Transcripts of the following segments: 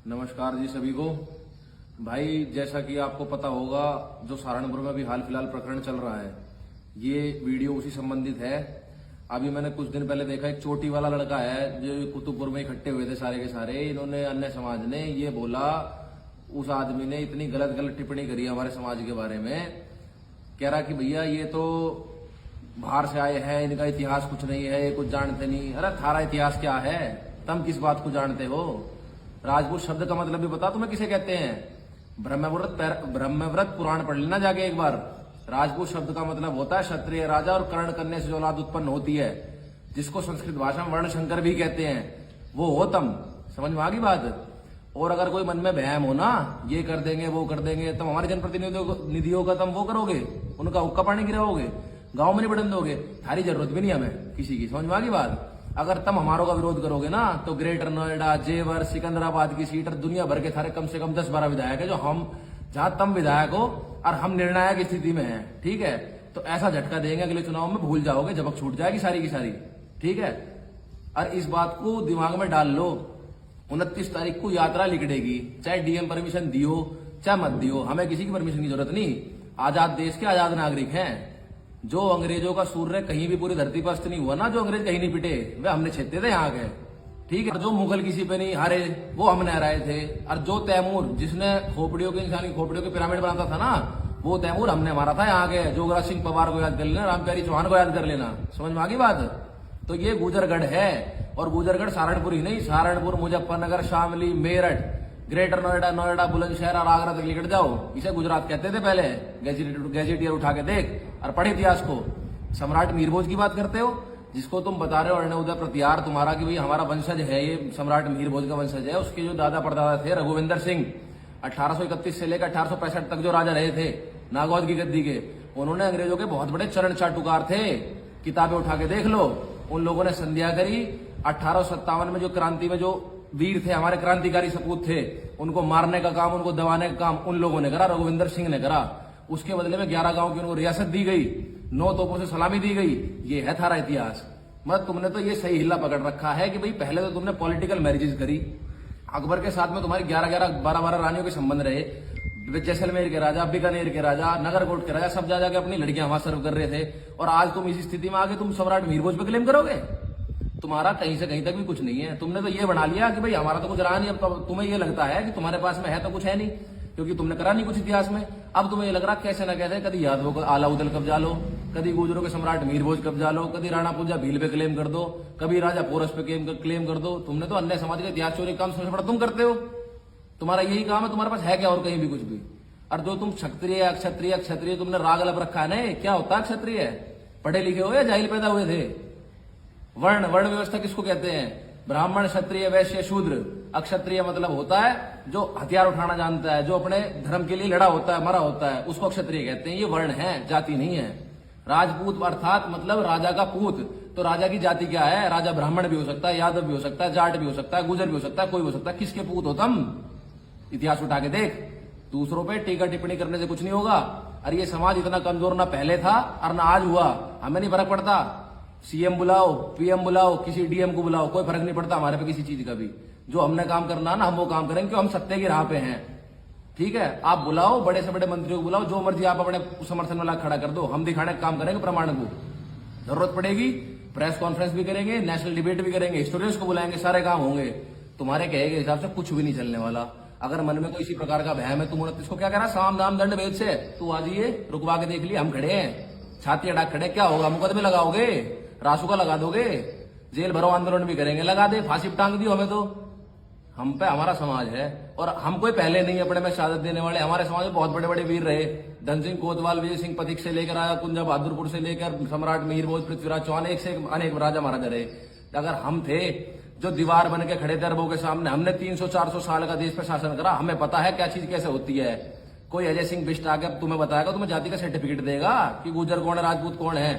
नमस्कार जी सभी को। भाई जैसा कि आपको पता होगा, जो सहारनपुर में अभी हाल फिलहाल प्रकरण चल रहा है, ये वीडियो उसी संबंधित है। अभी मैंने कुछ दिन पहले देखा, एक चोटी वाला लड़का है जो कुतुबपुर में इकट्ठे हुए थे सारे के सारे। इन्होंने, अन्य समाज ने ये बोला, उस आदमी ने इतनी गलत गलत टिप्पणी करी हमारे समाज के बारे में। कह रहा कि भैया ये तो बाहर से आए हैं, इनका इतिहास कुछ नहीं है, ये कुछ जानते नहीं। अरे थारा इतिहास क्या है, तुम किस बात को जानते हो? राजपूत शब्द का मतलब भी बता तुम्हें किसे कहते हैं? ब्रह्मव्रत पुराण पढ़ लेना जाके एक बार। राजपूत शब्द का मतलब होता है क्षत्रिय राजा और कर्ण कन्या से जो औलाद उत्पन्न होती है, जिसको संस्कृत भाषा में वर्ण शंकर भी कहते हैं, वो हो तुम। समझ में आ गई बात? और अगर कोई मन में वहम हो ना, ये कर देंगे वो कर देंगे, तुम हमारे जनप्रतिनिधियों का तुम वो करोगे, उनका हुक्का पानी गिराओगे, गांव में नहीं बढ़न दोगे। थारी जरूरत भी नहीं हमें किसी की। समझ में आ गई बात? अगर तुम हमारों का विरोध करोगे ना, तो ग्रेटर नोएडा, जेवर, सिकंदराबाद की सीट और दुनिया भर के थारे कम से कम 10-12 विधायक है, जो हम, जहां तुम विधायक हो और हम निर्णायक स्थिति में हैं, ठीक है? तो ऐसा झटका देंगे अगले चुनाव में, भूल जाओगे, झपक छूट जाएगी सारी की सारी, ठीक है? और इस बात को दिमाग में डाल लो। 29 तारीख को यात्रा निकलेगी, चाहे डीएम परमिशन दियो चाहे मत दियो, हमें किसी की परमिशन की जरूरत नहीं। आजाद देश के आजाद नागरिक हैं। जो अंग्रेजों का सूर्य कहीं भी पूरी धरती पर अस्त नहीं हुआ ना, जो अंग्रेज कहीं नहीं पिटे, वे हमने छेदते थे यहाँ के, ठीक है? और जो मुगल किसी पे नहीं हारे, वो हमने हराए थे। और जो तैमूर, जिसने खोपड़ियों के, इंसानी खोपड़ियों के पिरामिड बनाता था ना, वो तैमूर हमने मारा था यहाँ के। जोगराज सिंह पवार को याद कर लेना, रामप्यारी चौहान को याद कर लेना। समझ में आ गई बात? तो ये गुजरगढ़ है, और गुजरगढ़ सहारनपुर ही नहीं, सहारनपुर, मुजफ्फरनगर, शामली, मेरठ, ग्रेटर नोएडा, बुलंदशहर और आगरा तक निकट जाओ। इसे गुजरात कहते थे पहले। गैजेटियर उठा के देख और पढ़ इतिहास को। सम्राट मीरभोज की बात करते हो, जिसको तुम बता रहे हो अर्णोदय प्रतिहार तुम्हारा कि भाई हमारा वंशज है, ये सम्राट मीरभोज का वंशज है। उसके जो दादा परदादा थे रघुविंदर सिंह, 1831 से लेकर 1865 तक जो राजा रहे थे नागौद की गद्दी के, उन्होंने अंग्रेजों के बहुत बड़े चरण चाटुकार थे। किताबें उठा के देख लो। उन लोगों ने संध्या करी। 1857 में जो क्रांति में जो वीर थे, हमारे क्रांतिकारी सपूत थे, उनको मारने का काम, उनको दबाने का काम उन लोगों ने करा, रघुविंदर सिंह ने करा। उसके बदले में 11 गांव की उनको रियासत दी गई, 9 तोपों से सलामी दी गई। ये है थारा इतिहास। मतलब तुमने तो ये सही हिल्ला पकड़ रखा है कि भाई पहले तो तुमने पॉलिटिकल मैरिजेस करी। अकबर के साथ में तुम्हारी 12 रानियों के संबंध रहे। जैसलमेर के राजा, बीकानेर के राजा, नगरकोट के राजा, सब जा जाके अपनी लड़कियां वहां सर्व कर रहे थे। और आज तुम इस स्थिति में आगे तुम सम्राट मीरभोज पे क्लेम करोगे? तुम्हारा कहीं से कहीं तक भी कुछ नहीं है। तुमने तो ये बना लिया कि भाई हमारा तो कुछ रहा नहीं। अब तो तुम्हें ये लगता है कि तुम्हारे पास में है तो कुछ है नहीं, क्योंकि तुमने करा नहीं कुछ इतिहास में। अब तुम्हें ये लग रहा कैसे ना कैसे, कभी यादवों को आलाउद्दीन कब्जा लो, कभी गुजरों के सम्राट मीरभोज कब्जा लो, कभी राणा पूजा भील पे क्लेम कर दो, कभी राजा पोरस पे क्लेम कर दो। तुमने तो अन्य समाज का इतिहास चोरी काम सबसे बड़ा तुम करते हो। तुम्हारा यही काम है। तुम्हारे पास है क्या और कहीं भी कुछ भी? और जो तुम क्षत्रिय क्षत्रिय क्षत्रिय तुमने राग अलग रखा है ना, क्या होता है क्षत्रिय? पढ़े लिखे हो या जाहिल पैदा हुए थे? वर्ण व्यवस्था किसको कहते हैं? ब्राह्मण, क्षत्रिय, वैश्य, शूद्र। अक्षत्रिय मतलब होता है जो हथियार उठाना जानता है, जो अपने धर्म के लिए लड़ा होता है, मरा होता है, उसको क्षत्रिय कहते हैं। ये वर्ण है, जाति नहीं है। राजपूत अर्थात मतलब राजा का पूत। तो राजा की जाति क्या है? राजा ब्राह्मण भी हो सकता है, यादव भी हो सकता है, जाट भी हो सकता है, गुजर भी हो सकता है, कोई हो सकता है। किसके पूत हो तुम? इतिहास उठा के देख। दूसरों पे टीका टिप्पणी करने से कुछ नहीं होगा। अरे ये समाज इतना कमजोर ना पहले था और ना आज हुआ। हमें नहीं फर्क पड़ता। सीएम बुलाओ, पीएम बुलाओ, किसी डीएम को बुलाओ, कोई फर्क नहीं पड़ता हमारे पे किसी चीज का भी। जो हमने काम करना है ना, हम वो काम करेंगे, क्यों? हम सत्य की राह पे हैं, ठीक है? आप बुलाओ, बड़े से बड़े मंत्रियों को बुलाओ, जो मर्जी आप अपने समर्थन में ला खड़ा कर दो, हम दिखाने का काम करेंगे प्रमाण को। जरूरत पड़ेगी प्रेस कॉन्फ्रेंस भी करेंगे, नेशनल डिबेट भी करेंगे, हिस्टोरियंस को बुलाएंगे, सारे काम होंगे। तुम्हारे कहे के हिसाब से कुछ भी नहीं चलने वाला। अगर मन में कोई इसी प्रकार का भय है, तुम 29 को क्या कह रहा, साम दाम दंड भेद से तू आ जाइए, रुकवा के देख लिए, हम खड़े हैं, छाती अड़ाक खड़े। क्या होगा? मुकदमे लगाओगे, रासुका लगा दोगे, जेल भरो आंदोलन भी करेंगे, लगा दे, फांसी पे टांग दी हमें। तो हम पे हमारा समाज है, और हम कोई पहले नहीं अपने में शहादत देने वाले। हमारे समाज में बहुत बड़े बड़े वीर रहे। धन सिंह कोतवाल, विजय सिंह पथिक से लेकर आया, कुंजा बहादुरपुर से लेकर सम्राट मीरभोज, पृथ्वीराज चौहान, एक से एक अनेक राजा महाराजा रहे। अगर हम थे जो दीवार बन के खड़े थे अरबों के सामने, हमने 300-400 साल का देश पे शासन करा, हमें पता है क्या चीज कैसे होती है। कोई अजय सिंह बिष्ट आके तुम्हें बताएगा, तुम्हें जाति का सर्टिफिकेट देगा कि गुजर कौन है, राजपूत कौन है?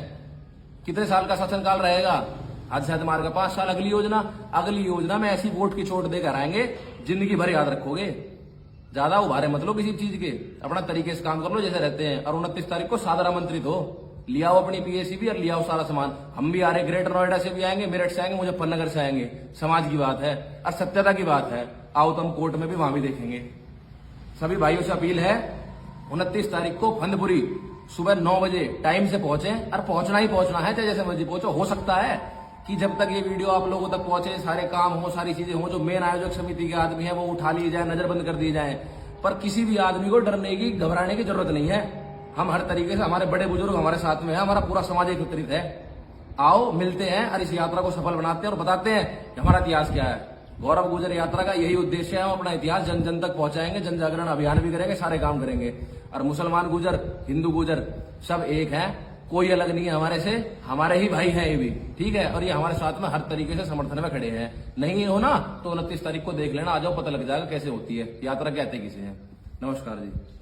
कितने साल का शासनकाल रहेगा? हद से हद मार का 5 साल। अगली योजना में ऐसी वोट की चोट देकर आएंगे, जिंदगी भर याद रखोगे। ज्यादा उभारे मत लो किसी चीज के, अपना तरीके से काम कर लो जैसे रहते हैं। और 29 तारीख को सादर आमंत्रित हो, लियाओ अपनी पीएसी भी और लियाओ सारा सामान। हम भी आ रहे, ग्रेटर नोएडा से भी आएंगे, मेरठ से आएंगे, मुजफ्फरनगर से आएंगे। समाज की बात है और सत्यता की बात है। आओ तो हम कोर्ट में भी वहां भी देखेंगे। सभी भाइयों से अपील है 29 तारीख को फंदपुरी सुबह 9 बजे टाइम से पहुंचे, और पहुंचना ही पहुंचना है, चाहे जैसे मर्जी पहुंचो। हो सकता है कि जब तक ये वीडियो आप लोगों तक पहुंचे, सारे काम हो, सारी चीजें हो, जो मेन आयोजक समिति के आदमी है वो उठा लिए जाए, नजरबंद कर दिए जाए, पर किसी भी आदमी को डरने की, घबराने की जरूरत नहीं है। हम हर तरीके से, हमारे बड़े बुजुर्ग हमारे साथ में है, हमारा पूरा समाज एकत्रित है। आओ मिलते हैं और इस यात्रा को सफल बनाते हैं और बताते हैं कि हमारा इतिहास क्या है। गौरव गुर्जर यात्रा का यही उद्देश्य है, हम अपना इतिहास जन जन तक पहुंचाएंगे, जन जागरण अभियान भी करेंगे, सारे काम करेंगे। और मुसलमान गुर्जर, हिंदू गुर्जर सब एक है, कोई अलग नहीं है हमारे से, हमारे ही भाई हैं ये भी, ठीक है। और ये हमारे साथ में हर तरीके से समर्थन में खड़े हैं। नहीं हो ना तो 29 तारीख को देख लेना, आ जाओ, पता लग जाएगा कैसे होती है यात्रा, कहते किसे हैं। नमस्कार जी।